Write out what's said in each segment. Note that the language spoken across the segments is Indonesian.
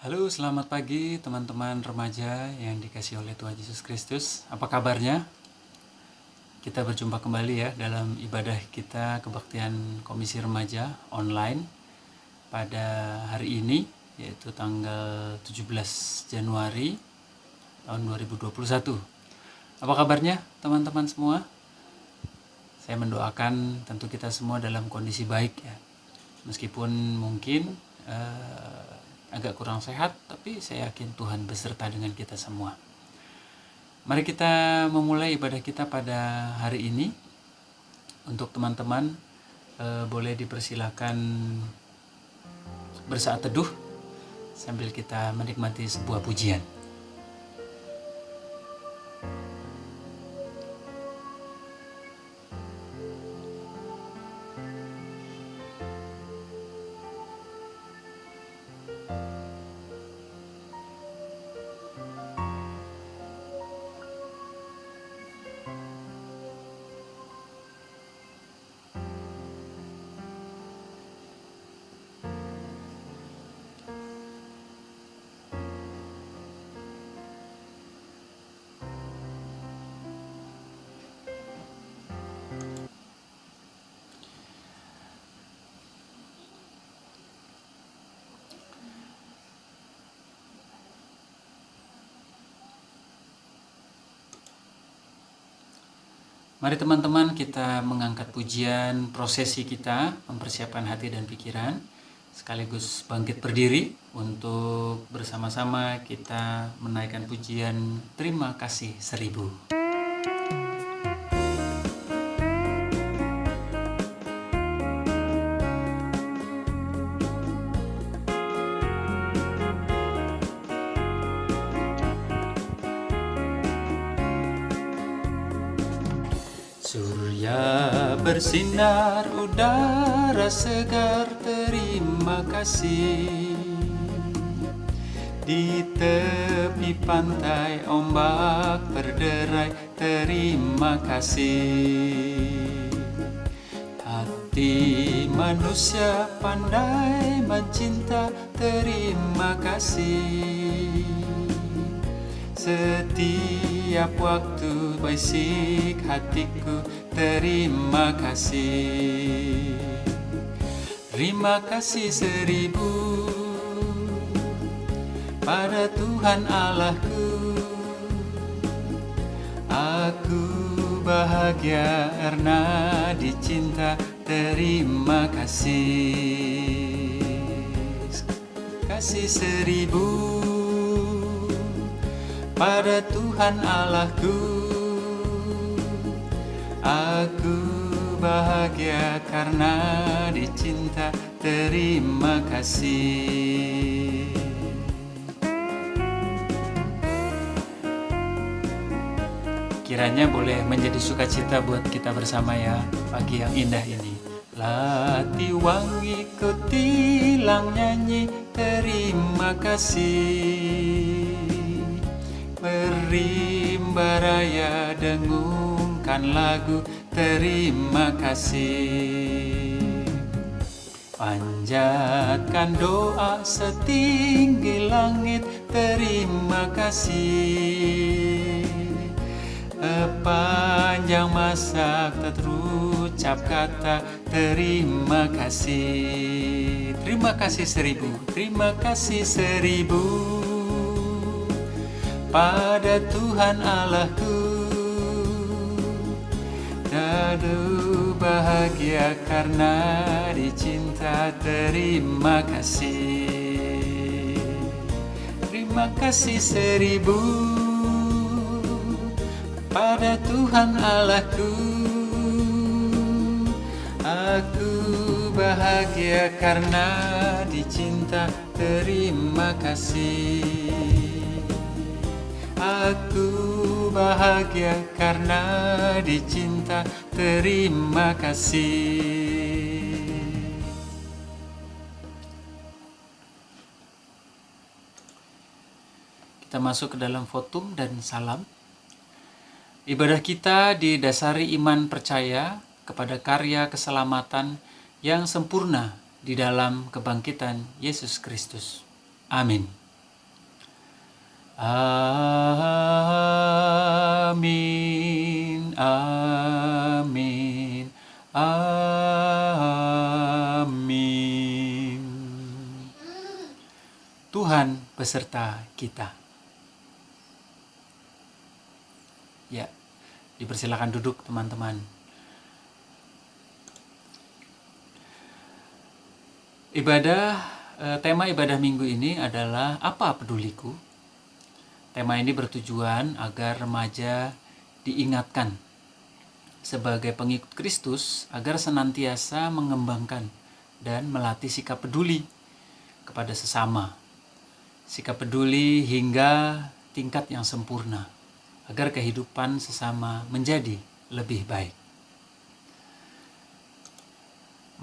Halo, selamat pagi teman-teman remaja yang dikasihi oleh Tuhan Yesus Kristus. Apa kabarnya? Kita berjumpa kembali ya dalam ibadah kita kebaktian Komisi Remaja online pada hari ini, yaitu tanggal 17 Januari tahun 2021. Apa kabarnya teman-teman semua? Saya mendoakan tentu kita semua dalam kondisi baik ya. Meskipun mungkin agak kurang sehat, tapi saya yakin Tuhan beserta dengan kita semua. Mari kita memulai ibadah kita pada hari ini. Untuk teman-teman boleh dipersilakan bersaat teduh sambil kita menikmati sebuah pujian. Mari teman-teman kita mengangkat pujian prosesi kita, mempersiapkan hati dan pikiran, sekaligus bangkit berdiri untuk bersama-sama kita menaikkan pujian Terima Kasih 1000. Surya bersinar, udara segar, terima kasih. Di tepi pantai ombak berderai, terima kasih. Hati manusia pandai mencinta, terima kasih. Setiap waktu bersih hatiku, terima kasih. Terima kasih 1000 pada Tuhan Allahku. Aku bahagia karena dicinta, terima kasih. Kasih 1000 pada Tuhan Allahku. Aku bahagia karena dicinta, terima kasih. Kiranya boleh menjadi sukacita buat kita bersama ya, pagi yang indah ini. Lati wangi kutilang nyanyi, terima kasih. Berimba raya dengungkan lagu, terima kasih. Panjatkan doa setinggi langit, terima kasih. Sepanjang masa terucap kata, terima kasih. Terima kasih 1000, terima kasih 1000 pada Tuhan Allahku. Dadu bahagia karena dicinta, terima kasih. Terima kasih 1000 pada Tuhan Allahku. Aku bahagia karena dicinta, terima kasih. Aku bahagia karena dicinta, terima kasih. Kita masuk ke dalam votum dan salam. Ibadah kita didasari iman percaya kepada karya keselamatan yang sempurna di dalam kebangkitan Yesus Kristus. Amin. Amin, amin, amin. Tuhan beserta kita. Ya, dipersilakan duduk teman-teman. Tema ibadah minggu ini adalah apa peduliku? Tema ini bertujuan agar remaja diingatkan sebagai pengikut Kristus agar senantiasa mengembangkan dan melatih sikap peduli kepada sesama. Sikap peduli hingga tingkat yang sempurna agar kehidupan sesama menjadi lebih baik.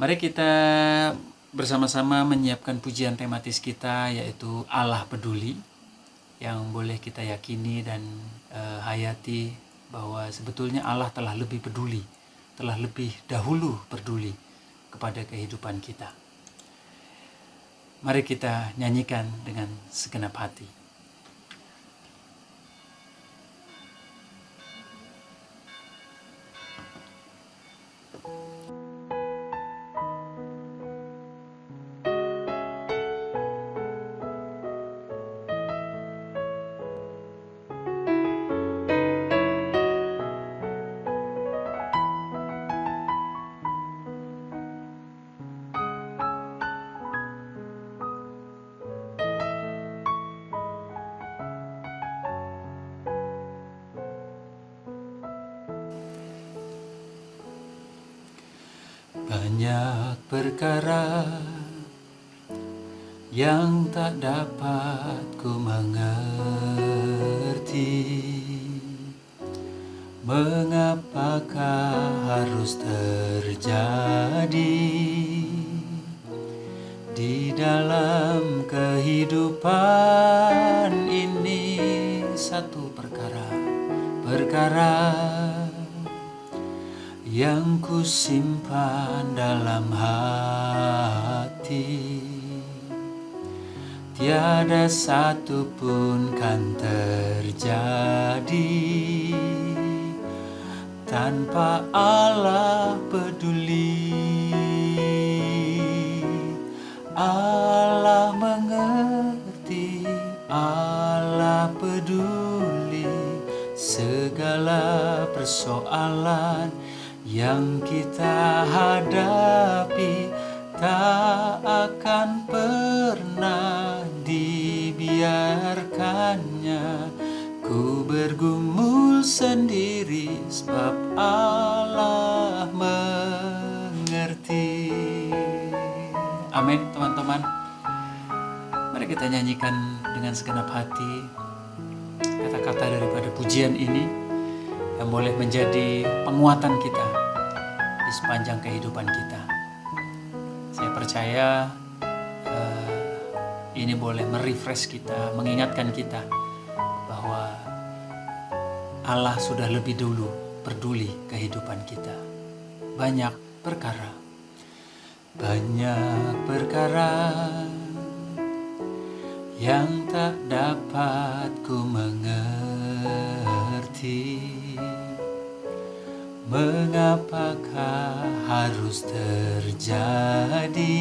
Mari kita bersama-sama menyiapkan pujian tematis kita, yaitu Allah peduli, yang boleh kita yakini dan hayati bahwa sebetulnya Allah telah lebih peduli, telah lebih dahulu peduli kepada kehidupan kita. Mari kita nyanyikan dengan segenap hati. Banyak perkara yang tak dapat ku mengerti, mengapakah harus terjadi di dalam kehidupan ini. Satu perkara yang ku simpan dalam hati, tiada satu pun kan terjadi tanpa Allah peduli. Allah mengerti, Allah peduli segala persoalan yang kita hadapi, tak akan pernah dibiarkannya ku bergumul sendiri, sebab Allah mengerti. Amin teman-teman. Mari kita nyanyikan dengan segenap hati kata-kata daripada pujian ini yang boleh menjadi penguatan kita di sepanjang kehidupan kita. Saya percaya ini boleh merefresh kita, mengingatkan kita bahwa Allah sudah lebih dulu peduli kehidupan kita. Banyak perkara yang tak dapat ku mengerti, mengapakah harus terjadi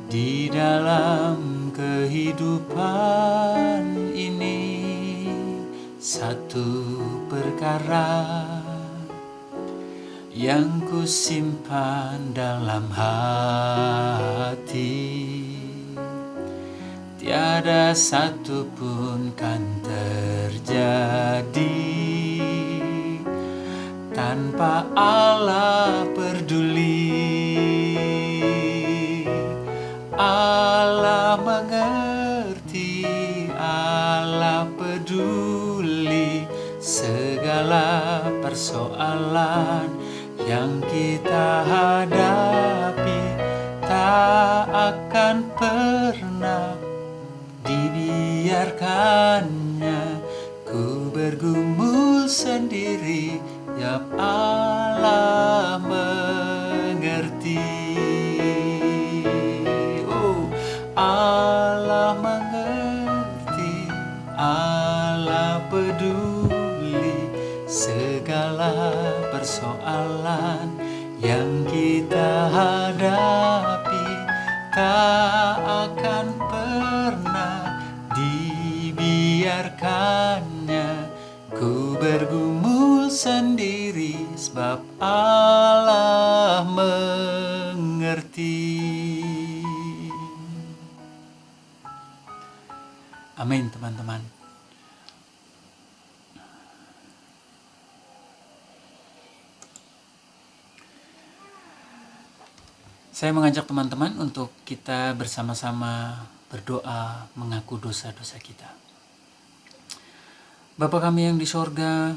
di dalam kehidupan ini. Satu perkara yang ku simpan dalam hati, tiada satu pun kan terjadi tanpa Allah peduli. Allah mengerti, Allah peduli segala persoalan yang kita hadapi, tak akan pernah dibiarkannya ku bergumul sendiri, ya Allah mengerti. Allah mengerti, tak akan pernah dibiarkannya. Ku bergumul sendiri sebab Allah mengerti. Amin, teman-teman. Saya mengajak teman-teman untuk kita bersama-sama berdoa mengaku dosa-dosa kita. Bapa kami yang di sorga,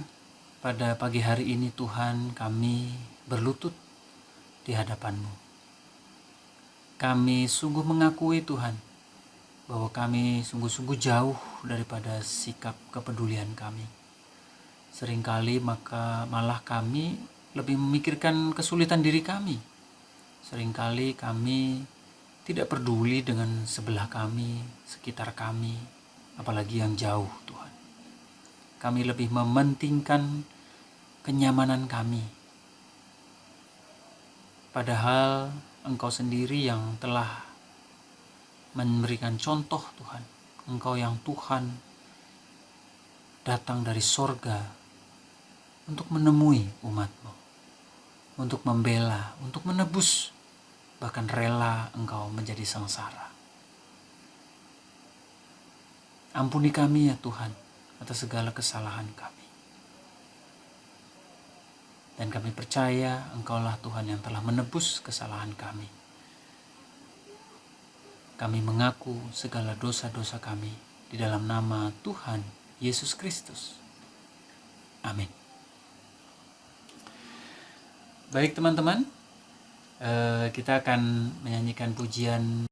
pada pagi hari ini Tuhan, kami berlutut di hadapan-Mu. Kami sungguh mengakui Tuhan, bahwa kami sungguh-sungguh jauh daripada sikap kepedulian kami. Seringkali malah kami lebih memikirkan kesulitan diri kami. Seringkali kami tidak peduli dengan sebelah kami, sekitar kami, apalagi yang jauh Tuhan. Kami lebih mementingkan kenyamanan kami. Padahal Engkau sendiri yang telah memberikan contoh Tuhan. Engkau yang Tuhan datang dari sorga untuk menemui umat-Mu, untuk membela, untuk menebus, bahkan rela Engkau menjadi sengsara. Ampuni kami ya Tuhan atas segala kesalahan kami. Dan kami percaya Engkaulah Tuhan yang telah menebus kesalahan kami. Kami mengaku segala dosa-dosa kami di dalam nama Tuhan Yesus Kristus. Amin. Baik teman-teman, kita akan menyanyikan pujian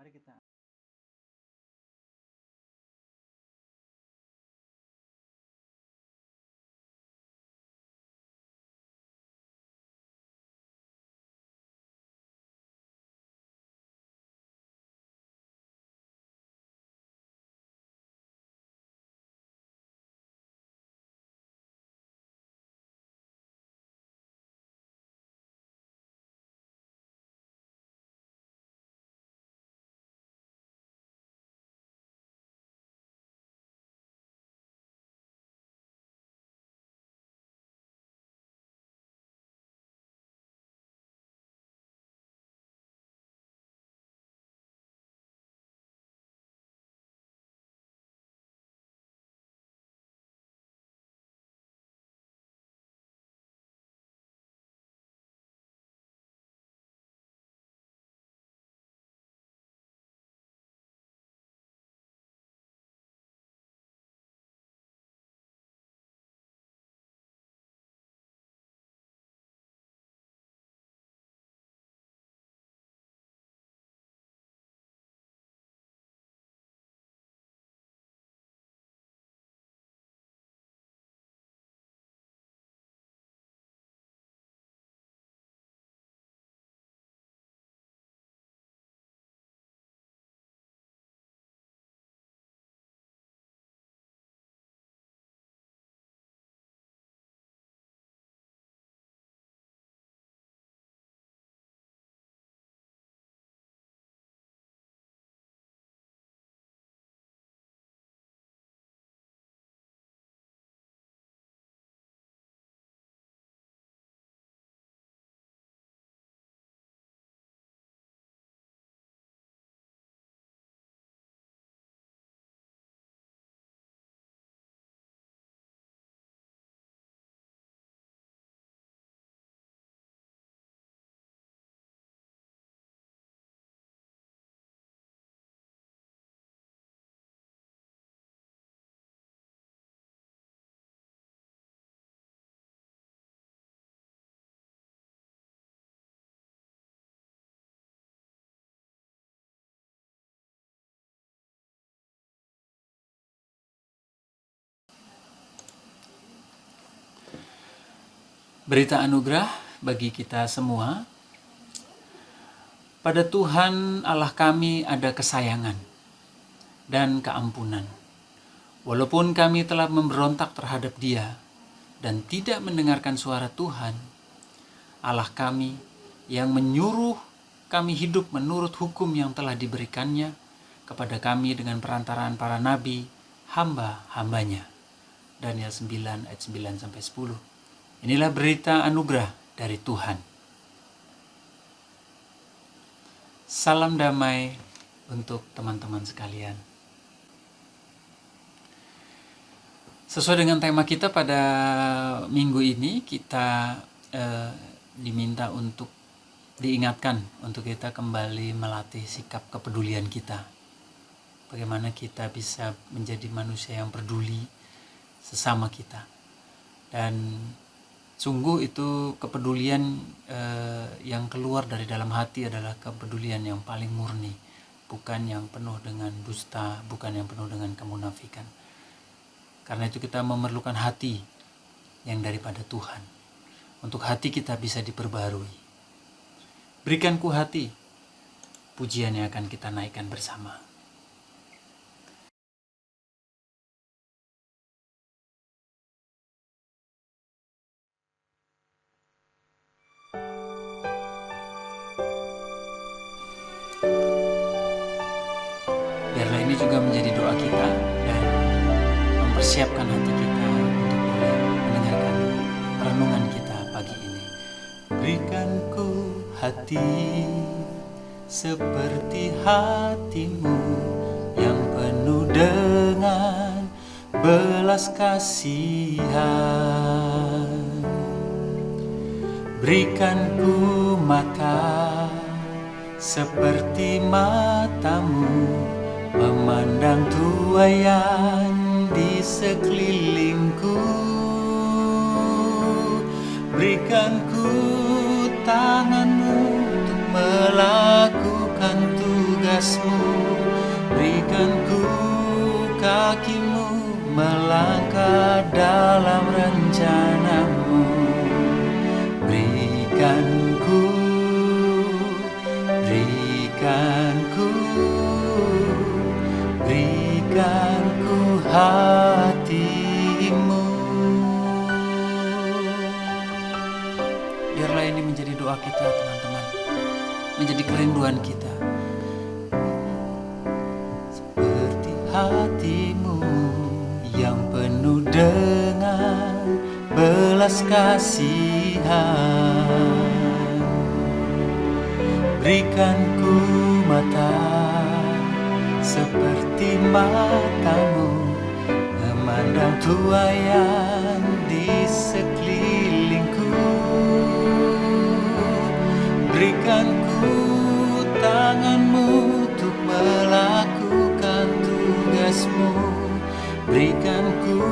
Mari kita berita anugerah bagi kita semua. Pada Tuhan Allah kami ada kesayangan, dan keampunan. Walaupun kami telah memberontak terhadap Dia dan tidak mendengarkan suara Tuhan, Allah kami yang menyuruh kami hidup menurut hukum yang telah diberikannya kepada kami dengan perantaraan para nabi, hamba-hambanya. Daniel 9 ayat 9-10. Inilah berita anugerah dari Tuhan. Salam damai untuk teman-teman sekalian. Sesuai dengan tema kita pada minggu ini, kita diminta untuk diingatkan untuk kita kembali melatih sikap kepedulian kita. Bagaimana kita bisa menjadi manusia yang peduli sesama kita. Dan sungguh itu kepedulian yang keluar dari dalam hati adalah kepedulian yang paling murni, bukan yang penuh dengan dusta, bukan yang penuh dengan kemunafikan. Karena itu kita memerlukan hati yang daripada Tuhan. Untuk hati kita bisa diperbarui. Berikanku hati, pujian yang akan kita naikkan bersama. Biarlah ini juga menjadi doa kita dan mempersiapkan hati kita untuk boleh mendengarkan renungan kita pagi ini. Berikanku hati seperti hatimu yang penuh dengan belas kasihan. Berikanku mata seperti matamu memandang tuaian di sekelilingku. Berikanku tanganmu untuk melakukan tugasmu. Berikanku kakimu melangkah dalam rencanamu. Berikanku hatimu. Biarlah ini menjadi doa kita, teman-teman, menjadi kerinduan kita. Seperti hatimu yang penuh dengan belas kasihan. Berikanku mata seperti matamu memandang tuaian di sekelilingku. Berikanku tanganmu untuk melakukan tugasmu. Berikanku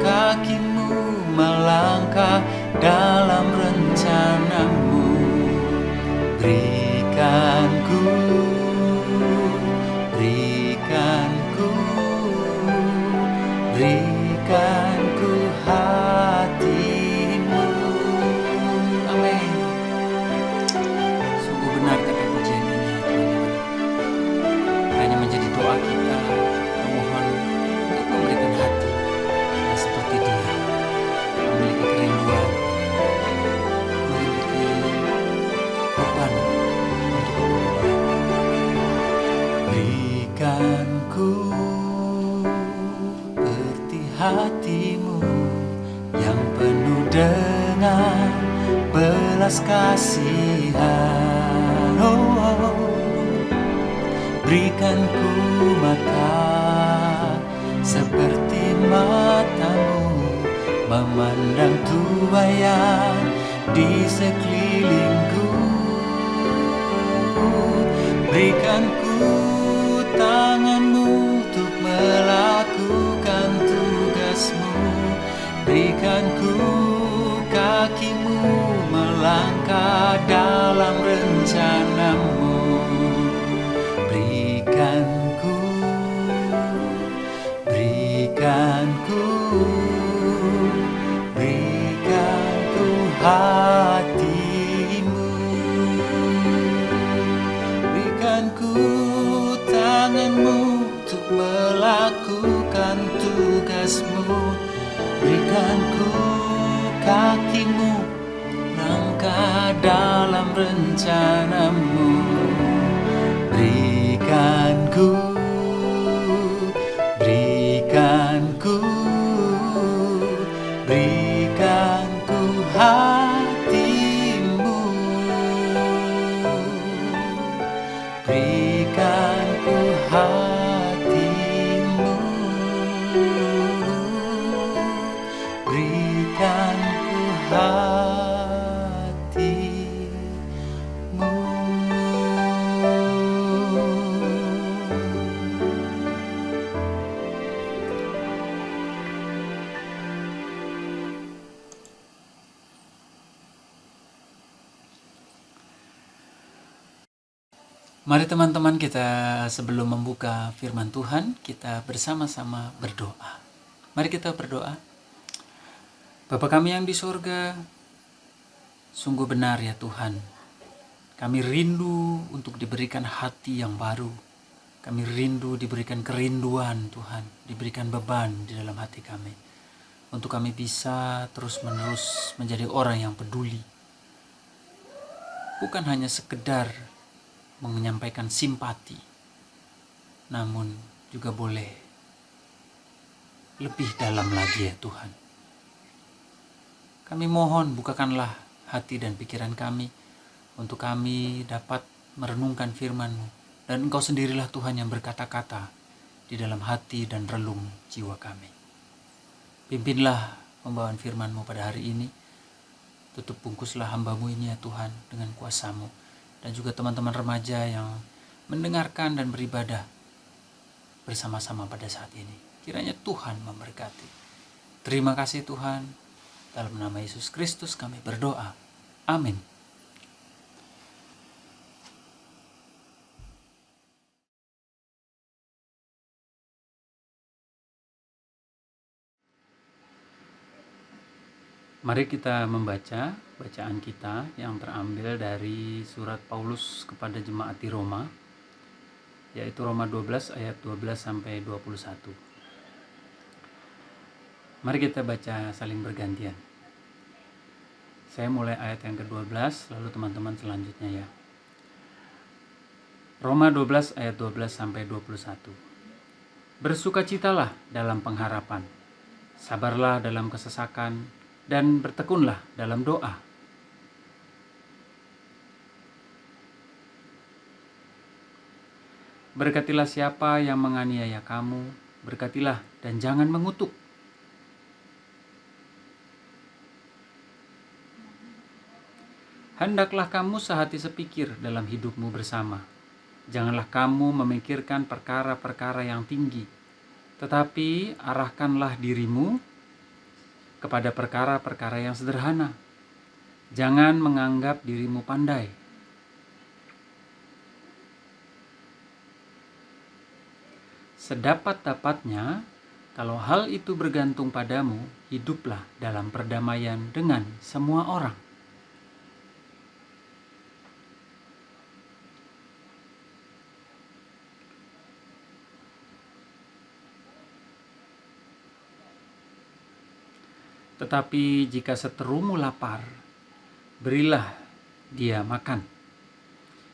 kakimu melangkah dalam rencanamu. Berikanku hatimu. Amin. Sungguh benar kata pujian ini, teman-teman. Hanya menjadi doa kita, memohon untuk memberikan hati yang seperti Dia, memiliki kerinduan, memiliki beban untuk kepedulian. Berikanku hatimu yang penuh dengan belas kasihan. Berikanku mata seperti matamu memandang tuaian di sekelilingku. Berikanku tanganmu untuk melakukan tugasmu. Berikanku kakimu melangkah dalam rencanamu. Berikanku hatimu. Berikanku tanganmu untuk lakukan tugasmu. Berikan ku kakimu, langkah dalam rencanamu. Berikan ku hatimu. Berikan ku hatimu. Berikan ku hatimu. Mari teman-teman, kita sebelum membuka firman Tuhan, kita bersama-sama berdoa. Mari kita berdoa. Bapa kami yang di sorga, sungguh benar ya Tuhan. Kami rindu untuk diberikan hati yang baru. Kami rindu diberikan kerinduan Tuhan, diberikan beban di dalam hati kami. Untuk kami bisa terus-menerus menjadi orang yang peduli. Bukan hanya sekedar menyampaikan simpati, namun juga boleh lebih dalam lagi ya Tuhan. Kami mohon bukakanlah hati dan pikiran kami untuk kami dapat merenungkan firman-Mu, dan Engkau sendirilah Tuhan yang berkata-kata di dalam hati dan relung jiwa kami. Pimpinlah pembawaan firman-Mu pada hari ini. Tutup bungkuslah hamba-Mu ini ya Tuhan dengan kuasa-Mu. Dan juga teman-teman remaja yang mendengarkan dan beribadah bersama-sama pada saat ini. Kiranya Tuhan memberkati. Terima kasih Tuhan. Dalam nama Yesus Kristus kami berdoa. Amin. Mari kita membaca bacaan kita yang terambil dari surat Paulus kepada jemaat di Roma, yaitu Roma 12 ayat 12 sampai 21. Mari kita baca saling bergantian. Saya mulai ayat yang ke-12, lalu teman-teman selanjutnya ya. Roma 12 ayat 12 sampai 21. Bersukacitalah dalam pengharapan, sabarlah dalam kesesakan, dan bertekunlah dalam doa. Berkatilah siapa yang menganiaya kamu, berkatilah dan jangan mengutuk. Hendaklah kamu sehati sepikir dalam hidupmu bersama. Janganlah kamu memikirkan perkara-perkara yang tinggi, tetapi arahkanlah dirimu kepada perkara-perkara yang sederhana. Jangan menganggap dirimu pandai. Sedapat-dapatnya, kalau hal itu bergantung padamu, hiduplah dalam perdamaian dengan semua orang. Tetapi jika seterumu lapar, berilah dia makan.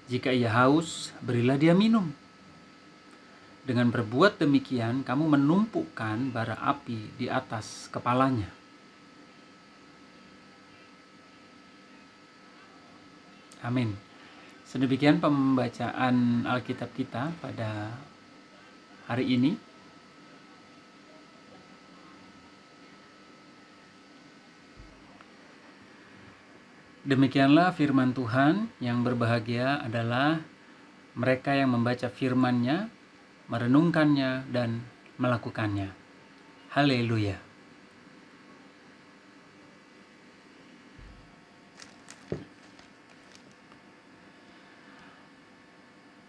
Jika ia haus, berilah dia minum. Dengan berbuat demikian, kamu menumpukkan bara api di atas kepalanya. Amin. Sedemikian pembacaan Alkitab kita pada hari ini. Demikianlah firman Tuhan. Yang berbahagia adalah mereka yang membaca firman-Nya, merenungkannya, dan melakukannya. Haleluya.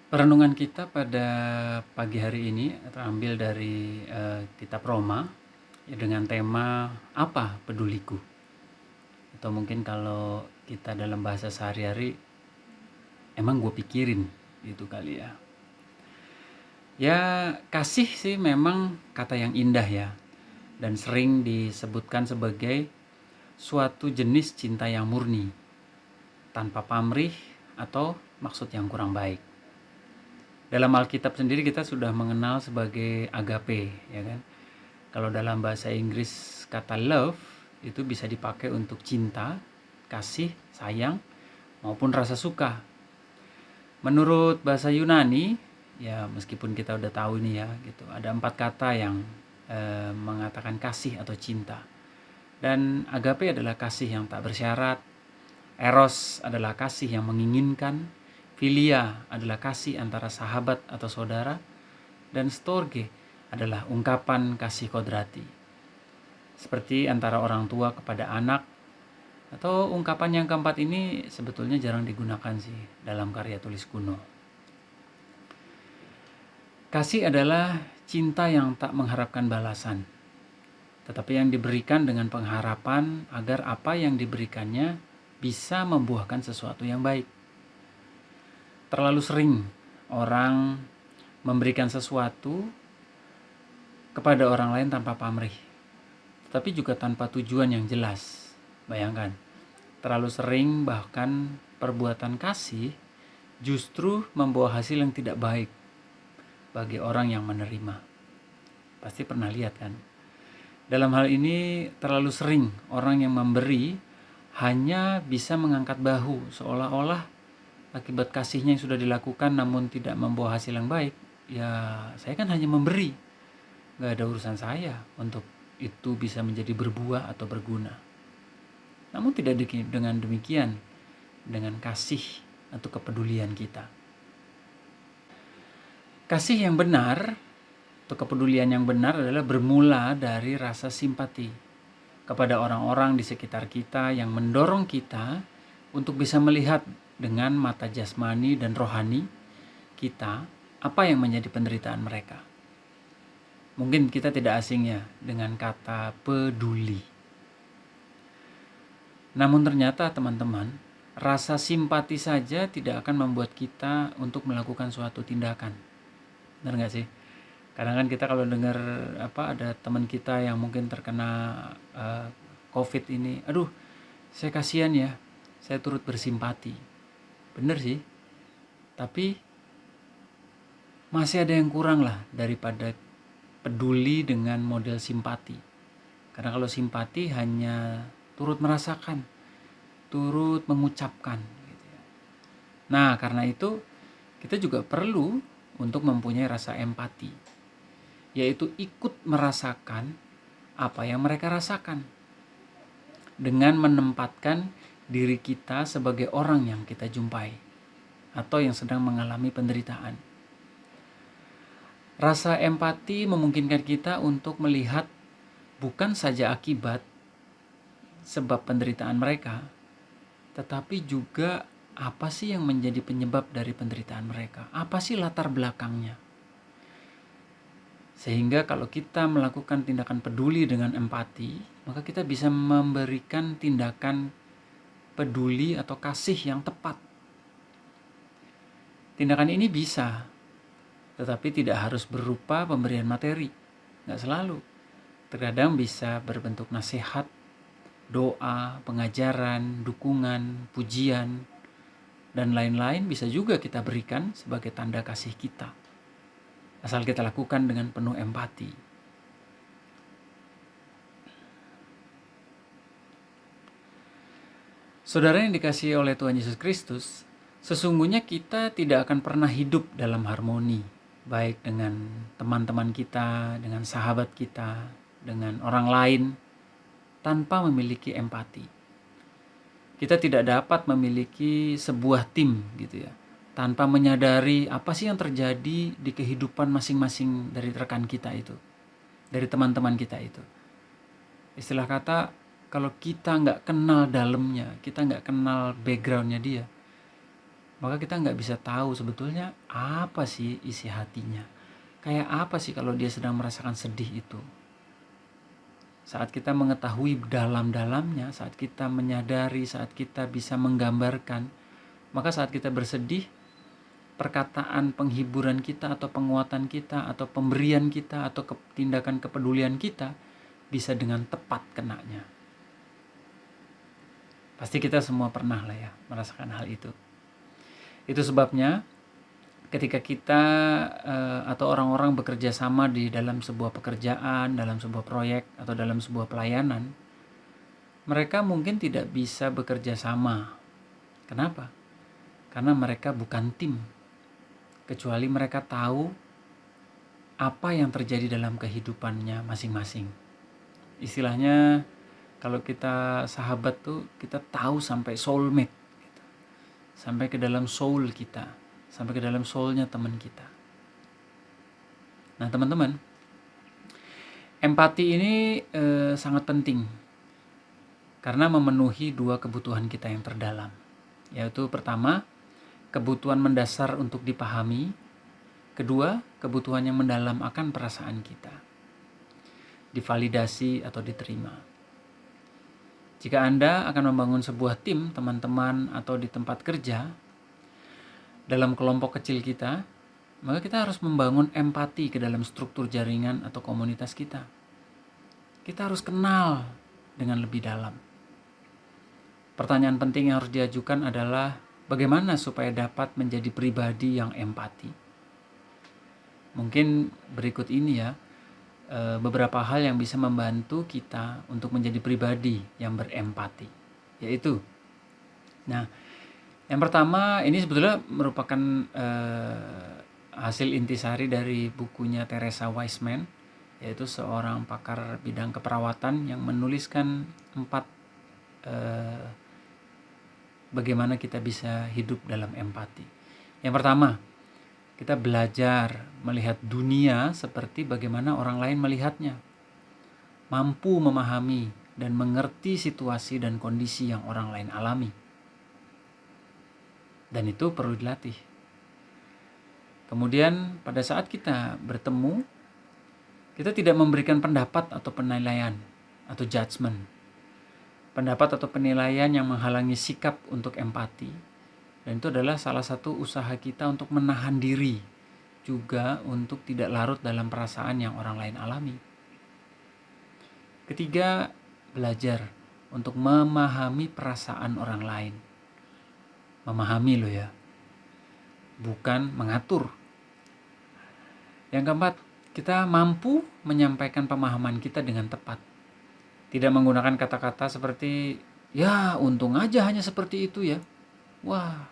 Perenungan kita pada pagi hari ini terambil dari kitab Roma ya, dengan tema apa peduliku. Atau mungkin kalau kita dalam bahasa sehari-hari, emang gue pikirin gitu kali ya. Ya, kasih sih memang kata yang indah ya, dan sering disebutkan sebagai suatu jenis cinta yang murni, tanpa pamrih atau maksud yang kurang baik. Dalam Alkitab sendiri kita sudah mengenal sebagai agape, ya kan? Kalau dalam bahasa Inggris kata love itu bisa dipakai untuk cinta, kasih, sayang, maupun rasa suka. Menurut bahasa Yunani, ya meskipun kita udah tahu ini ya, gitu, ada 4 kata yang mengatakan kasih atau cinta. Dan agape adalah kasih yang tak bersyarat, eros adalah kasih yang menginginkan, filia adalah kasih antara sahabat atau saudara, dan storge adalah ungkapan kasih kodrati, seperti antara orang tua kepada anak. Atau ungkapan yang keempat ini sebetulnya jarang digunakan sih dalam karya tulis kuno. Kasih adalah cinta yang tak mengharapkan balasan, tetapi yang diberikan dengan pengharapan agar apa yang diberikannya bisa membuahkan sesuatu yang baik. Terlalu sering orang memberikan sesuatu kepada orang lain tanpa pamrih, tetapi juga tanpa tujuan yang jelas. Bayangkan, terlalu sering bahkan perbuatan kasih justru membawa hasil yang tidak baik bagi orang yang menerima. Pasti pernah lihat kan? Dalam hal ini terlalu sering orang yang memberi hanya bisa mengangkat bahu, seolah-olah akibat kasihnya yang sudah dilakukan namun tidak membawa hasil yang baik. Ya saya kan hanya memberi, gak ada urusan saya untuk itu bisa menjadi berbuah atau berguna. Namun tidak dengan demikian dengan kasih atau kepedulian kita. Kasih yang benar atau kepedulian yang benar adalah bermula dari rasa simpati kepada orang-orang di sekitar kita yang mendorong kita untuk bisa melihat dengan mata jasmani dan rohani kita apa yang menjadi penderitaan mereka. Mungkin kita tidak asing ya dengan kata peduli. Namun ternyata teman-teman, rasa simpati saja tidak akan membuat kita untuk melakukan suatu tindakan. Benar gak sih? Kadang kan kita kalau dengar ada teman kita yang mungkin terkena COVID ini, aduh saya kasihan ya, saya turut bersimpati. Benar sih, tapi masih ada yang kurang lah daripada peduli dengan model simpati. Karena kalau simpati hanya turut merasakan, turut mengucapkan gitu ya. Nah karena itu kita juga perlu untuk mempunyai rasa empati, yaitu ikut merasakan apa yang mereka rasakan dengan menempatkan diri kita sebagai orang yang kita jumpai atau yang sedang mengalami penderitaan. Rasa empati memungkinkan kita untuk melihat bukan saja akibat sebab penderitaan mereka, tetapi juga apa sih yang menjadi penyebab dari penderitaan mereka? Apa sih latar belakangnya? Sehingga kalau kita melakukan tindakan peduli dengan empati, maka kita bisa memberikan tindakan peduli atau kasih yang tepat. Tindakan ini bisa, tetapi tidak harus berupa pemberian materi. Nggak selalu. Terkadang bisa berbentuk nasihat, doa, pengajaran, dukungan, pujian, dan lain-lain bisa juga kita berikan sebagai tanda kasih kita. Asal kita lakukan dengan penuh empati. Saudara yang dikasihi oleh Tuhan Yesus Kristus, sesungguhnya kita tidak akan pernah hidup dalam harmoni, baik dengan teman-teman kita, dengan sahabat kita, dengan orang lain, tanpa memiliki empati. Kita tidak dapat memiliki sebuah tim gitu ya, tanpa menyadari apa sih yang terjadi di kehidupan masing-masing dari rekan kita itu, dari teman-teman kita itu. Istilah kata, kalau kita nggak kenal dalamnya, kita nggak kenal backgroundnya dia, maka kita nggak bisa tahu sebetulnya apa sih isi hatinya. Kayak apa sih kalau dia sedang merasakan sedih itu. Saat kita mengetahui dalam-dalamnya, saat kita menyadari, saat kita bisa menggambarkan, maka saat kita bersedih, perkataan penghiburan kita atau penguatan kita atau pemberian kita atau tindakan kepedulian kita bisa dengan tepat kenanya. Pasti kita semua pernah lah ya merasakan hal itu. Itu sebabnya ketika kita atau orang-orang bekerja sama di dalam sebuah pekerjaan, dalam sebuah proyek atau dalam sebuah pelayanan, mereka mungkin tidak bisa bekerja sama. Kenapa? Karena mereka bukan tim. Kecuali mereka tahu apa yang terjadi dalam kehidupannya masing-masing. Istilahnya kalau kita sahabat tuh kita tahu sampai soulmate gitu. Sampai ke dalam soul kita, sampai ke dalam soulnya teman kita. Nah teman-teman, empati ini sangat penting karena memenuhi dua kebutuhan kita yang terdalam, yaitu pertama, kebutuhan mendasar untuk dipahami. Kedua, kebutuhan yang mendalam akan perasaan kita, divalidasi atau diterima. Jika Anda akan membangun sebuah tim, teman-teman, atau di tempat kerja, dalam kelompok kecil kita, maka kita harus membangun empati ke dalam struktur jaringan atau komunitas kita. Kita harus kenal dengan lebih dalam. Pertanyaan penting yang harus diajukan adalah bagaimana supaya dapat menjadi pribadi yang empati. Mungkin berikut ini ya, beberapa hal yang bisa membantu kita untuk menjadi pribadi yang berempati. Yaitu, nah, yang pertama ini sebetulnya merupakan hasil intisari dari bukunya Teresa Wiseman, yaitu seorang pakar bidang keperawatan yang menuliskan 4 bagaimana kita bisa hidup dalam empati. Yang pertama, kita belajar melihat dunia seperti bagaimana orang lain melihatnya. Mampu memahami dan mengerti situasi dan kondisi yang orang lain alami. Dan itu perlu dilatih. Kemudian pada saat kita bertemu, kita tidak memberikan pendapat atau penilaian atau judgement. Pendapat atau penilaian yang menghalangi sikap untuk empati. Dan itu adalah salah satu usaha kita untuk menahan diri, juga untuk tidak larut dalam perasaan yang orang lain alami. Ketiga, belajar untuk memahami perasaan orang lain. Memahami loh ya, bukan mengatur. Yang keempat, kita mampu menyampaikan pemahaman kita dengan tepat. Tidak menggunakan kata-kata seperti, ya untung aja hanya seperti itu ya. Wah,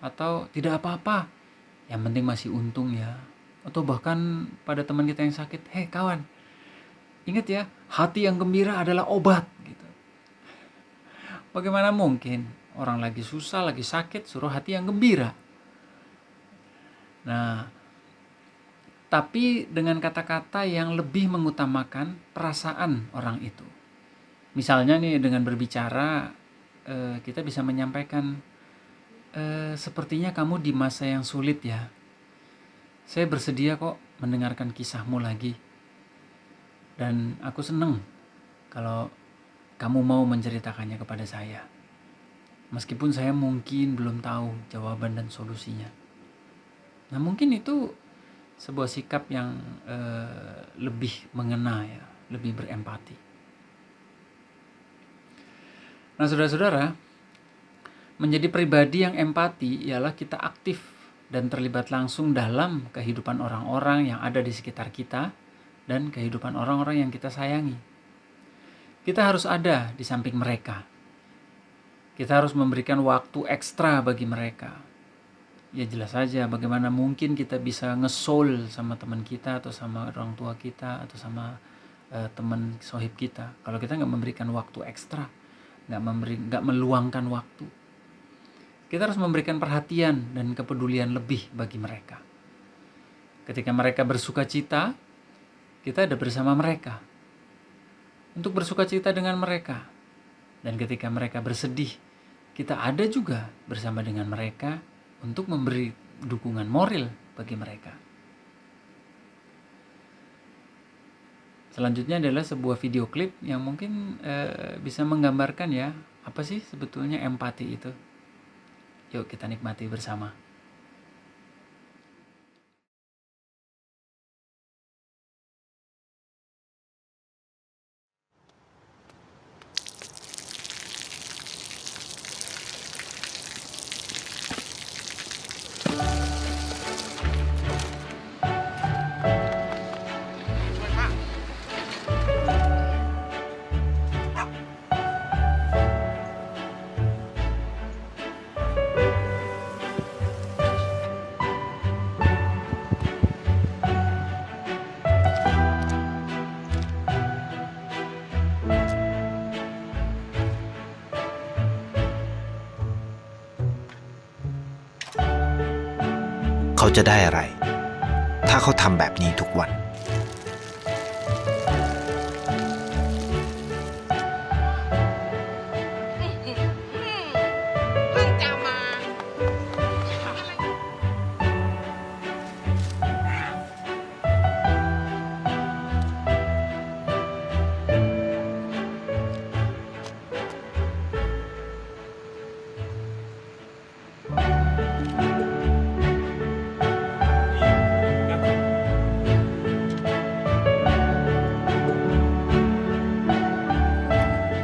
atau tidak apa-apa, yang penting masih untung ya. Atau bahkan pada teman kita yang sakit, hei kawan, ingat ya, hati yang gembira adalah obat gitu. Bagaimana mungkin orang lagi susah, lagi sakit, suruh hati yang gembira? Nah, tapi dengan kata-kata yang lebih mengutamakan perasaan orang itu. Misalnya nih dengan berbicara, kita bisa menyampaikan, sepertinya kamu di masa yang sulit ya. Saya bersedia kok mendengarkan kisahmu lagi. Dan aku senang kalau kamu mau menceritakannya kepada saya. Meskipun saya mungkin belum tahu jawaban dan solusinya. Nah mungkin itu sebuah sikap yang lebih mengena ya, lebih berempati. Nah saudara-saudara, menjadi pribadi yang empati ialah kita aktif dan terlibat langsung dalam kehidupan orang-orang yang ada di sekitar kita dan kehidupan orang-orang yang kita sayangi. Kita harus ada di samping mereka. Kita harus memberikan waktu ekstra bagi mereka. Ya jelas saja bagaimana mungkin kita bisa nge-soul sama teman kita atau sama orang tua kita atau sama teman sohib kita kalau kita nggak memberikan waktu ekstra, nggak meluangkan waktu. Kita harus memberikan perhatian dan kepedulian lebih bagi mereka. Ketika mereka bersuka cita, kita ada bersama mereka untuk bersuka cita dengan mereka. Dan ketika mereka bersedih, kita ada juga bersama dengan mereka untuk memberi dukungan moral bagi mereka. Selanjutnya adalah sebuah video klip yang mungkin bisa menggambarkan ya, apa sih sebetulnya empati itu. Yuk kita nikmati bersama. เขาจะได้อะไรถ้าเขาทำแบบนี้ทุกวันเพิ่งจะมา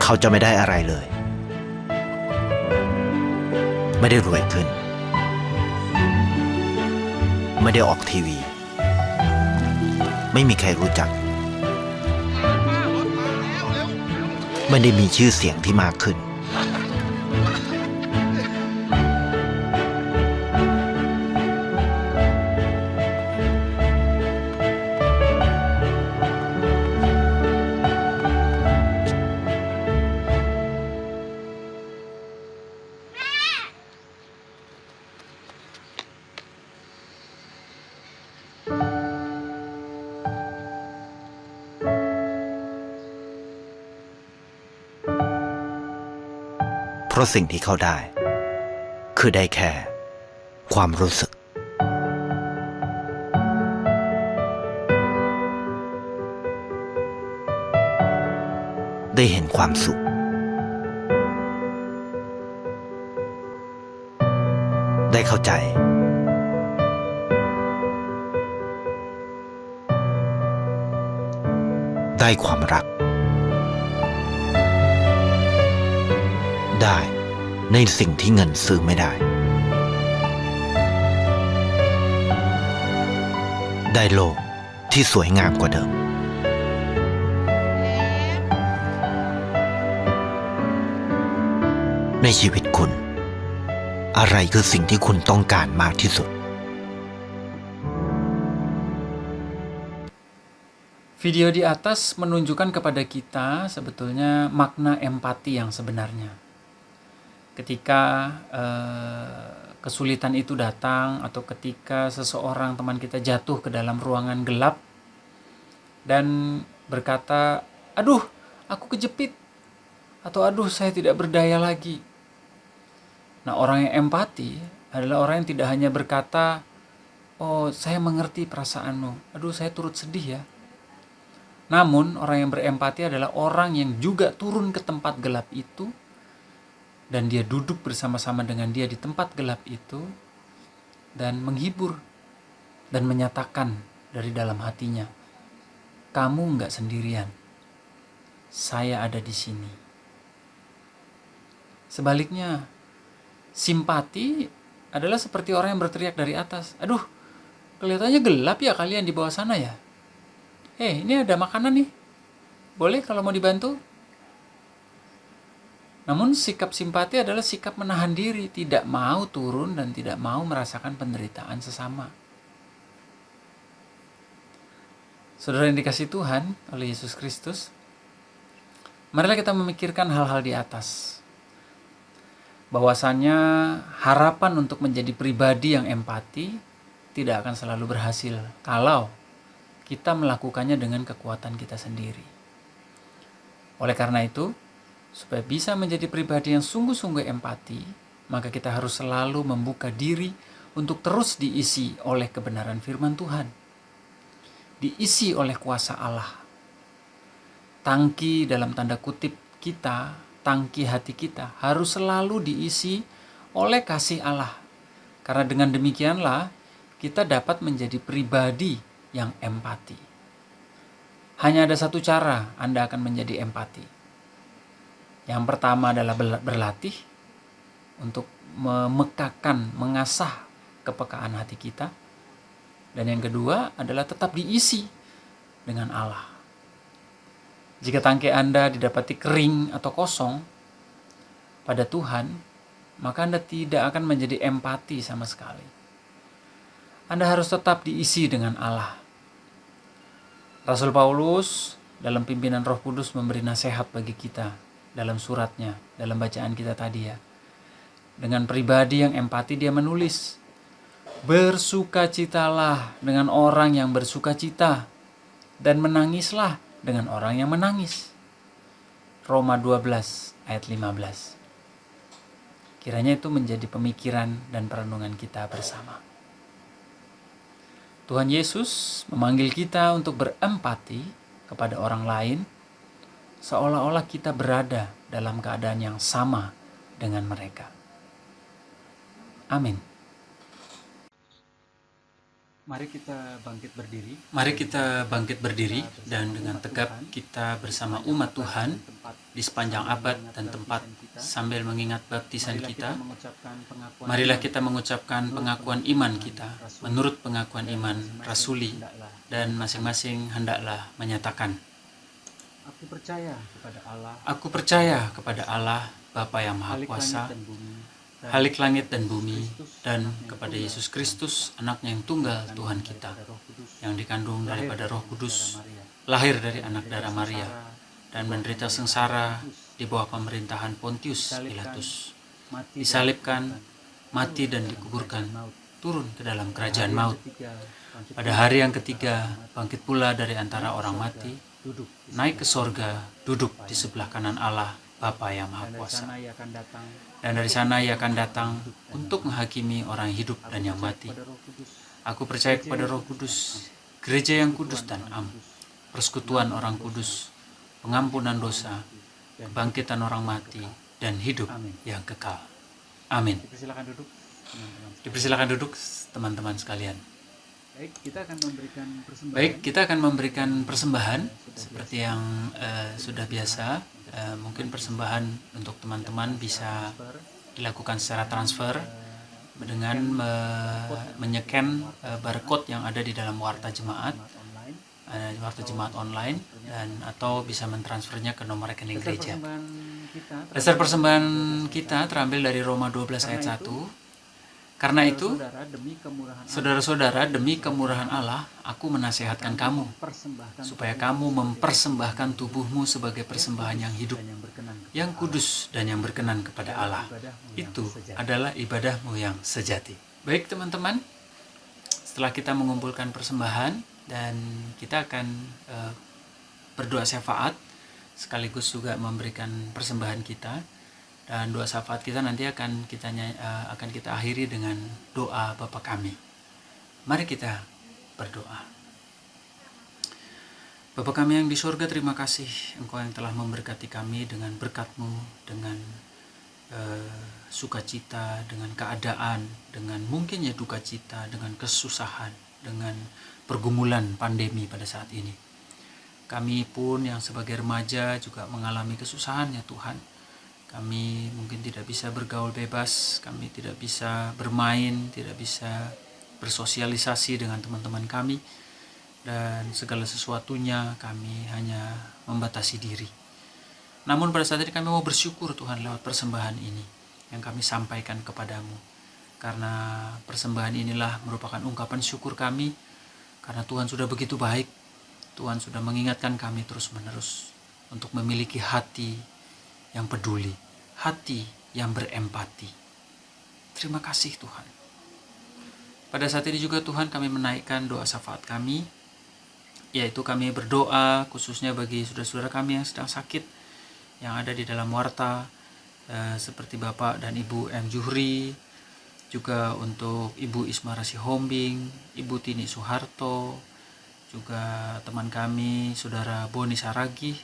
เขาจะไม่ได้อะไรเลย ไม่ได้รวยขึ้น ไม่ได้ออกทีวี ไม่มีใครรู้จัก ไม่ได้มีชื่อเสียงที่มากขึ้น เพราะสิ่งที่เขาได้ คือได้แค่ความรู้สึก ได้เห็นความสุข ได้เข้าใจ ได้ความรัก ได้ในสิ่งที่เงินซื้อไม่ได้ ได้โลกที่สวยงามกว่าเดิม ในชีวิตคุณ อะไรคือสิ่งที่คุณต้องการมากที่สุด Video di atas menunjukkan kepada kita sebetulnya makna empati yang sebenarnya. Ketika kesulitan itu datang atau ketika seseorang teman kita jatuh ke dalam ruangan gelap dan berkata, "Aduh, aku kejepit," atau "Aduh, saya tidak berdaya lagi." Nah, orang yang empati adalah orang yang tidak hanya berkata, "Oh, saya mengerti perasaanmu. Aduh, saya turut sedih ya." Namun, orang yang berempati adalah orang yang juga turun ke tempat gelap itu dan dia duduk bersama-sama dengan dia di tempat gelap itu dan menghibur dan menyatakan dari dalam hatinya, "Kamu nggak sendirian. Saya ada di sini." Sebaliknya, simpati adalah seperti orang yang berteriak dari atas, "Aduh, kelihatannya gelap ya kalian di bawah sana ya. Ini ada makanan nih. Boleh kalau mau dibantu?" Namun sikap simpati adalah sikap menahan diri, tidak mau turun dan tidak mau merasakan penderitaan sesama. Saudara yang dikasihi Tuhan oleh Yesus Kristus, marilah kita memikirkan hal-hal di atas. Bahwasannya harapan untuk menjadi pribadi yang empati tidak akan selalu berhasil kalau kita melakukannya dengan kekuatan kita sendiri. Oleh karena itu, supaya bisa menjadi pribadi yang sungguh-sungguh empati, maka kita harus selalu membuka diri untuk terus diisi oleh kebenaran firman Tuhan. Diisi oleh kuasa Allah. Tangki dalam tanda kutip kita, tangki hati kita harus selalu diisi oleh kasih Allah. Karena dengan demikianlah kita dapat menjadi pribadi yang empati. Hanya ada satu cara Anda akan menjadi empati. Yang pertama adalah berlatih untuk memekakan, mengasah kepekaan hati kita. Dan yang kedua adalah tetap diisi dengan Allah. Jika tangki Anda didapati kering atau kosong pada Tuhan, maka Anda tidak akan menjadi empati sama sekali. Anda harus tetap diisi dengan Allah. Rasul Paulus dalam pimpinan Roh Kudus memberi nasihat bagi kita dalam suratnya, dalam bacaan kita tadi ya. Dengan pribadi yang empati dia menulis, Bersukacitalah dengan orang yang bersukacita, dan menangislah dengan orang yang menangis. Roma 12 ayat 15. Kiranya itu menjadi pemikiran dan perenungan kita bersama. Tuhan Yesus memanggil kita untuk berempati kepada orang lain, seolah-olah kita berada dalam keadaan yang sama dengan mereka. Amin. Mari kita bangkit berdiri dan dengan tegap kita bersama umat Tuhan di sepanjang abad dan tempat sambil mengingat baptisan kita. Marilah kita mengucapkan pengakuan iman kita menurut pengakuan iman rasuli, dan masing-masing hendaklah menyatakan, Aku percaya kepada Allah, Bapa yang Maha Kuasa, Halik langit dan bumi, dan kepada Yesus Kristus, anaknya yang tunggal Tuhan kita, yang dikandung daripada Roh Kudus, lahir dari anak darah Maria, dan menderita sengsara di bawah pemerintahan Pontius Pilatus, disalibkan, mati dan dikuburkan, turun ke dalam kerajaan maut. Pada hari yang ketiga, bangkit pula dari antara orang mati, naik ke sorga, duduk di sebelah kanan Allah, Bapa yang Maha Kuasa. Dan dari sana ia akan datang untuk menghakimi orang hidup dan yang mati. Aku percaya kepada Roh Kudus, gereja yang kudus dan am, persekutuan orang kudus, pengampunan dosa, kebangkitan orang mati, dan hidup yang kekal. Amin. Dipersilakan duduk teman-teman sekalian. Baik, kita akan memberikan persembahan seperti yang sudah biasa. Mungkin persembahan untuk teman-teman bisa dilakukan secara transfer dengan menyekan barcode yang ada di dalam warta jemaat online, dan atau bisa mentransfernya ke nomor rekening gereja. Dasar persembahan kita terambil dari Roma 12 ayat 1. Karena itu, saudara-saudara, demi kemurahan Allah, aku menasihatkan kamu, supaya kamu mempersembahkan tubuhmu sebagai persembahan yang hidup, yang kudus dan yang berkenan kepada Allah. Itu adalah ibadahmu yang sejati. Baik teman-teman, setelah kita mengumpulkan persembahan, dan kita akan berdoa syafaat, sekaligus juga memberikan persembahan kita. Dan doa syafaat kita nanti akan kita akhiri dengan doa Bapa kami. Mari kita berdoa. Bapa kami yang di surga, terima kasih Engkau yang telah memberkati kami dengan berkat-Mu, dengan sukacita, dengan keadaan, dengan mungkinnya duka cita, dengan kesusahan, dengan pergumulan pandemi pada saat ini. Kami pun yang sebagai remaja juga mengalami kesusahan ya Tuhan. Kami mungkin tidak bisa bergaul bebas, kami tidak bisa bermain, tidak bisa bersosialisasi dengan teman-teman kami, dan segala sesuatunya kami hanya membatasi diri. Namun pada saat ini kami mau bersyukur Tuhan lewat persembahan ini yang kami sampaikan kepadamu. Karena persembahan inilah merupakan ungkapan syukur kami, karena Tuhan sudah begitu baik, Tuhan sudah mengingatkan kami terus-menerus untuk memiliki hati yang peduli, hati yang berempati. Terima kasih Tuhan. Pada saat ini juga Tuhan kami menaikkan doa syafaat kami, yaitu kami berdoa khususnya bagi saudara-saudara kami yang sedang sakit, yang ada di dalam warta, seperti Bapak dan Ibu M. Juhri, juga untuk Ibu Ismara Sihombing, Ibu Tini Soeharto, juga teman kami Saudara Boni Saragih,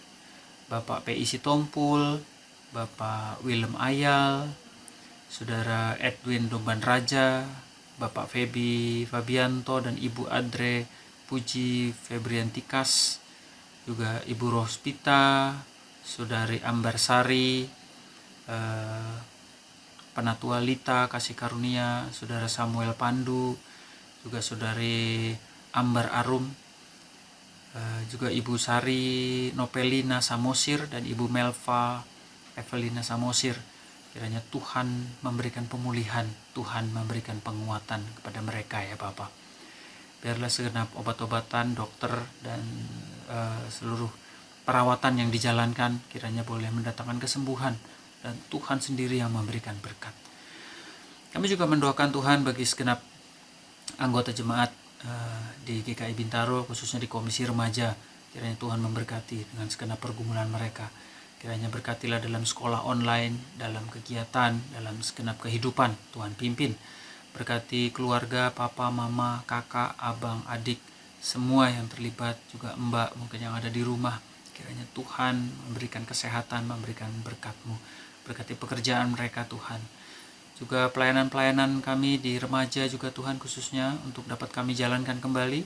Bapak P.I. Sitompul, Bapak Willem Ayal, Saudara Edwin Domban Raja, Bapak Febi Fabianto dan Ibu Adre Puji Febriantikas, juga Ibu Rospita, Saudari Ambarsari, Penatua Lita Kasih Karunia, Saudara Samuel Pandu, juga Saudari Ambar Arum, juga Ibu Sari Nopelina Samosir dan Ibu Melva Evelina Samosir. Kiranya Tuhan memberikan pemulihan, Tuhan memberikan penguatan kepada mereka ya Bapak. Biarlah segenap obat-obatan, dokter, dan seluruh perawatan yang dijalankan kiranya boleh mendatangkan kesembuhan, dan Tuhan sendiri yang memberikan berkat. Kami juga mendoakan Tuhan bagi segenap anggota jemaat di GKI Bintaro, khususnya di Komisi Remaja. Kiranya Tuhan memberkati dengan segenap pergumulan mereka. Kiranya berkatilah dalam sekolah online, dalam kegiatan, dalam segenap kehidupan. Tuhan pimpin. Berkati keluarga, papa, mama, kakak, abang, adik, semua yang terlibat, juga mbak mungkin yang ada di rumah. Kiranya Tuhan memberikan kesehatan, memberikan berkat-Mu. Berkati pekerjaan mereka Tuhan. Juga pelayanan-pelayanan kami di remaja juga Tuhan, khususnya untuk dapat kami jalankan kembali,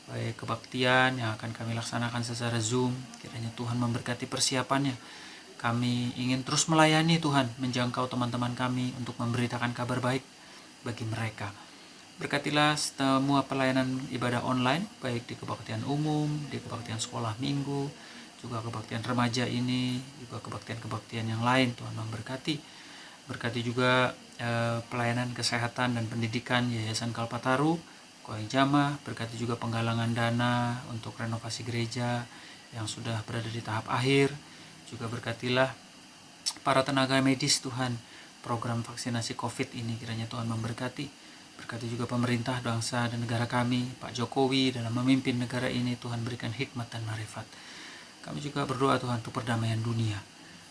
baik kebaktian yang akan kami laksanakan secara Zoom. Kiranya Tuhan memberkati persiapannya. Kami ingin terus melayani Tuhan, menjangkau teman-teman kami untuk memberitakan kabar baik bagi mereka. Berkatilah semua pelayanan ibadah online, baik di kebaktian umum, di kebaktian sekolah minggu, juga kebaktian remaja ini, juga kebaktian-kebaktian yang lain. Tuhan memberkati. Berkati juga pelayanan kesehatan dan pendidikan Yayasan Kalpataru, Koeng Jamah. Berkati juga penggalangan dana untuk renovasi gereja yang sudah berada di tahap akhir. Juga berkatilah para tenaga medis Tuhan, program vaksinasi COVID ini kiranya Tuhan memberkati. Berkati juga pemerintah bangsa dan negara kami, Pak Jokowi dalam memimpin negara ini. Tuhan berikan hikmat dan marifat. Kami juga berdoa Tuhan untuk perdamaian dunia.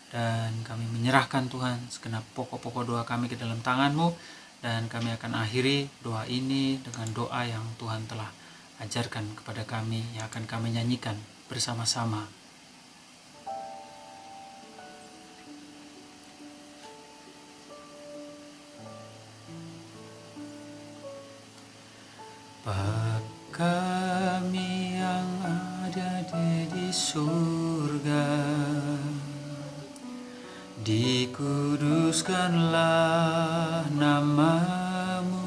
Dan kami menyerahkan Tuhan segenap pokok-pokok doa kami ke dalam tangan-Mu. Dan kami akan akhiri doa ini dengan doa yang Tuhan telah ajarkan kepada kami, yang akan kami nyanyikan bersama-sama. Bapa kami yang ada di surga, dikuduskanlah nama-Mu,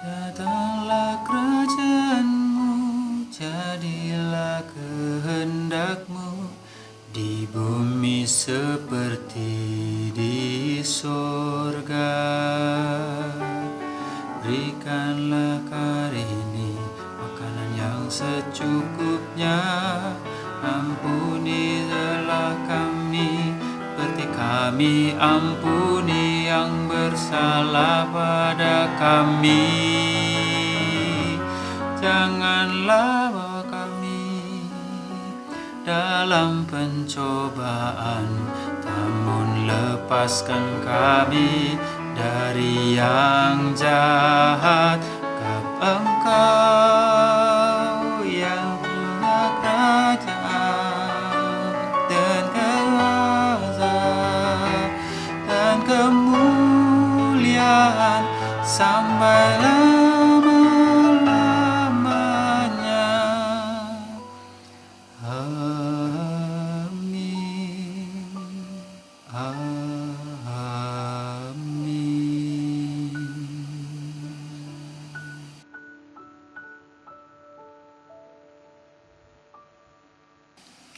datanglah kerajaan-Mu, jadilah kehendak-Mu di bumi seperti di sorga. Berikanlah hari ini makanan yang secukupnya, ampunilah kami seperti kami ampuni yang bersalah pada kami. Janganlah bawa kami dalam pencobaan, namun lepaskan kami dari yang jahat. Sebab Engkau yang punya kerajaan dan kuasa dan kemuliaan sampai lama-lamanya. Amin.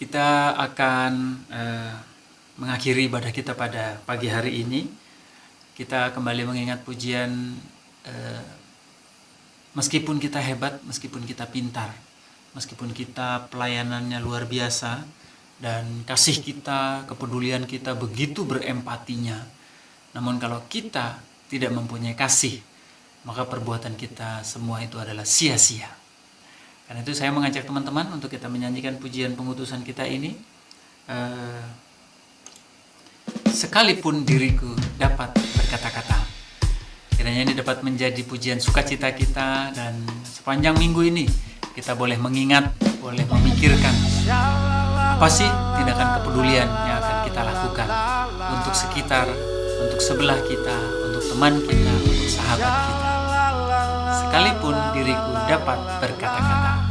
Kita akan mengakhiri ibadah kita pada pagi hari ini. Kita kembali mengingat pujian, meskipun kita hebat, meskipun kita pintar, meskipun kita pelayanannya luar biasa, dan kasih kita, kepedulian kita begitu berempatinya, namun kalau kita tidak mempunyai kasih, maka perbuatan kita semua itu adalah sia-sia. Karena itu saya mengajak teman-teman untuk kita menyanyikan pujian pengutusan kita ini. Sekalipun diriku dapat berkata-kata. Kiranya ini dapat menjadi pujian sukacita kita, dan sepanjang minggu ini kita boleh mengingat, boleh memikirkan apa sih tindakan kepedulian yang akan kita lakukan untuk sekitar, untuk sebelah kita, untuk teman kita, untuk sahabat kita. Sekalipun diriku dapat berkata-kata.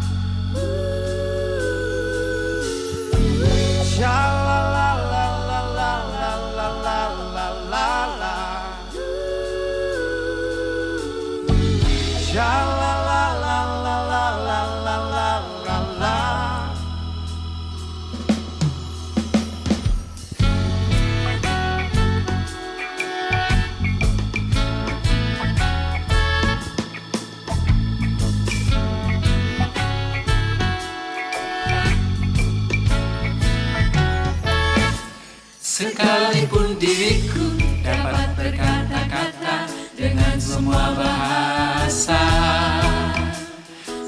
Sekalipun diriku dapat berkata-kata dengan semua bahasa,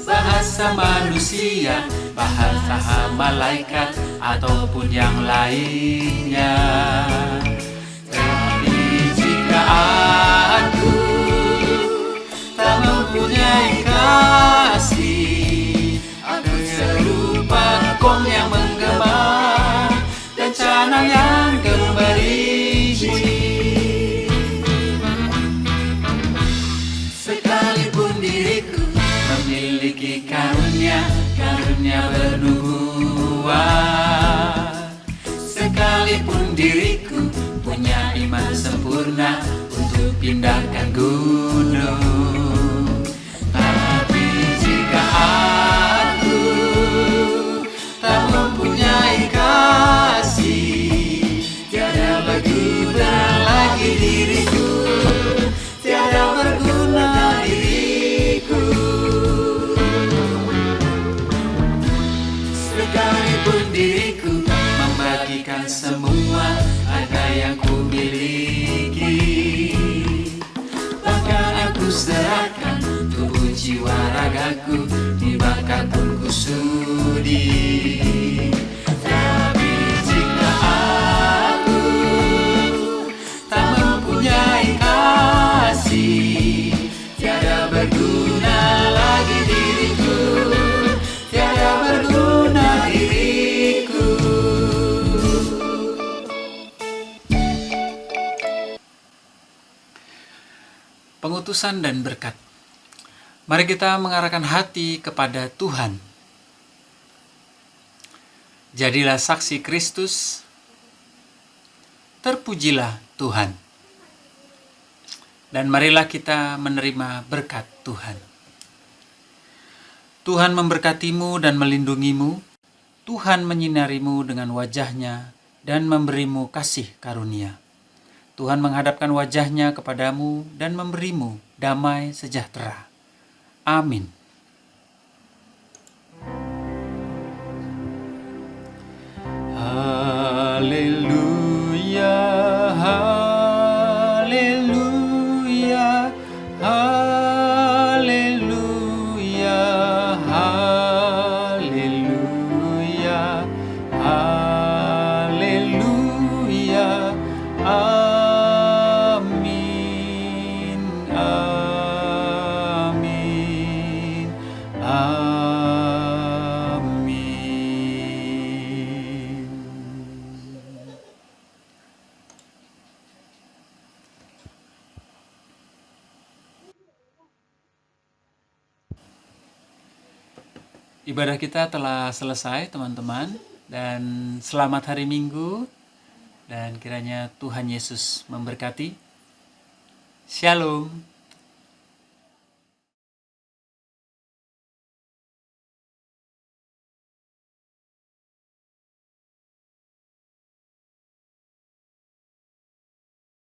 bahasa manusia, bahasa malaikat, ataupun yang lainnya. Tapi jika aku tak mempunyai kasih, aku serupa gong yang menggema dan canang yang berbunyi. Sekalipun diriku memiliki karunia bernubuat, sekalipun diriku punya iman sempurna untuk pindahkan gunung, tapi jika aku tak mempunyai kasih, tiada berguna lagi diriku, tiada berguna diriku. Sekalipun diriku membagikan semua ada yang kumiliki, bahkan aku serahkan tubuh jiwa ragaku, dibakar pun kusudi. Tapi jika aku tak mempunyai kasih, tiada berguna lagi diriku, tiada berguna diriku. Pengutusan dan berkat. Mari kita mengarahkan hati kepada Tuhan. Jadilah saksi Kristus, terpujilah Tuhan. Dan marilah kita menerima berkat Tuhan. Tuhan memberkatimu dan melindungimu. Tuhan menyinarimu dengan wajah-Nya dan memberimu kasih karunia. Tuhan menghadapkan wajah-Nya kepadamu dan memberimu damai sejahtera. Amin. Haleluya, haleluya, haleluya, haleluya, haleluya. Amin, amin, amin. Ibadah kita telah selesai, teman-teman, dan selamat hari Minggu, dan kiranya Tuhan Yesus memberkati. Shalom.